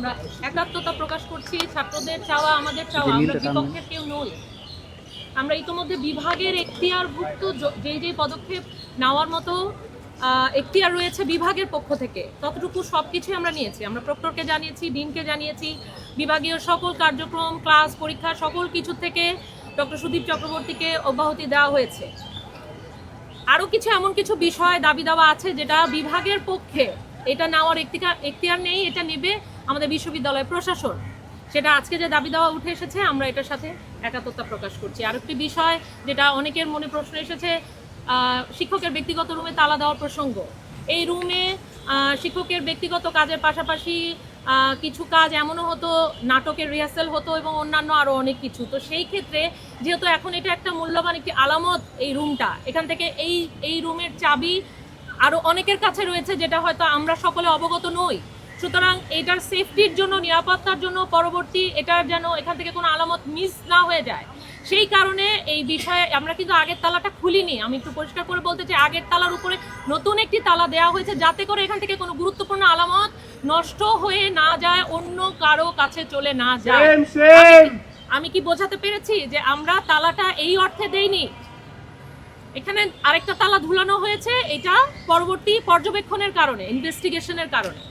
আমরা একাত্মতা প্রকাশ করছি। ছাত্রদের চাওয়া আমাদের চাওয়া, আমরা বিপক্ষের কেউ নই। আমরা ইতিমধ্যে বিভাগের এখতিয়ারভুক্ত যে পদক্ষেপ নেওয়ার মতো এখতিয়ার রয়েছে বিভাগের পক্ষ থেকে, ততটুকু সব কিছুই আমরা নিয়েছি। আমরা প্রক্টরকে জানিয়েছি, ডিনকে জানিয়েছি, বিভাগীয় সকল কার্যক্রম, ক্লাস, পরীক্ষা সকল কিছু থেকে ডক্টর সুদীপ চক্রবর্তীকে অব্যাহতি দেওয়া হয়েছে। আরও কিছু এমন কিছু বিষয় দাবি দেওয়া আছে যেটা বিভাগের পক্ষে এটা নেওয়ার এখতিয়ার নেই, এটা নেবে আমাদের বিশ্ববিদ্যালয় প্রশাসন। সেটা আজকে যে দাবি দেওয়া উঠে এসেছে, আমরা এটার সাথে একাত্মতা প্রকাশ করছি। আরেকটি বিষয় যেটা অনেকের মনে প্রশ্ন এসেছে, শিক্ষকের ব্যক্তিগত রুমে তালা দেওয়ার প্রসঙ্গ। এই রুমে শিক্ষকের ব্যক্তিগত কাজের পাশাপাশি কিছু কাজ এমনও হতো, নাটকের রিহার্সাল হতো এবং অন্যান্য আরও অনেক কিছু। তো সেই ক্ষেত্রে যেহেতু এখন এটা একটা মূল্যবান একটি আলামত, এই রুমটা, এখান থেকে এই রুমের চাবি আরও অনেকের কাছে রয়েছে যেটা হয়তো আমরা সকলে অবগত নই। সুতরাং এটার সেফটির জন্য, নিরাপত্তার জন্য, পরবর্তী এটার যেন এখান থেকে কোনো আলামত মিস না হয়ে যায়, সেই কারণে এই বিষয়ে আমরা কিন্তু আগের তালাটা খুলিনি। আমি একটু পরিষ্কার করে বলতে চাই, আগের তালার উপরে নতুন একটি তালা দেওয়া হয়েছে যাতে করে এখান থেকে কোনো গুরুত্বপূর্ণ আলামত নষ্ট হয়ে না যায়, অন্য কারো কাছে চলে না যায়। আমি কি বোঝাতে পেরেছি যে আমরা তালাটা এই অর্থে দেইনি? এখানে আরেকটা তালা ঝুলানো হয়েছে, এটা পরবর্তী পর্যবেক্ষণের কারণে, ইনভেস্টিগেশনের কারণে।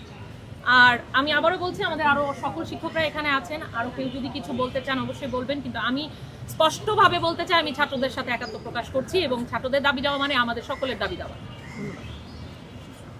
আর আমি আবারও বলছি, আমাদের আরও সকল শিক্ষকরা এখানে আছেন, আরও কেউ যদি কিছু বলতে চান অবশ্যই বলবেন, কিন্তু আমি স্পষ্টভাবে বলতে চাই আমি ছাত্রদের সাথে একাত্ম প্রকাশ করছি এবং ছাত্রদের দাবি দেওয়া মানে আমাদের সকলের দাবি দেওয়া।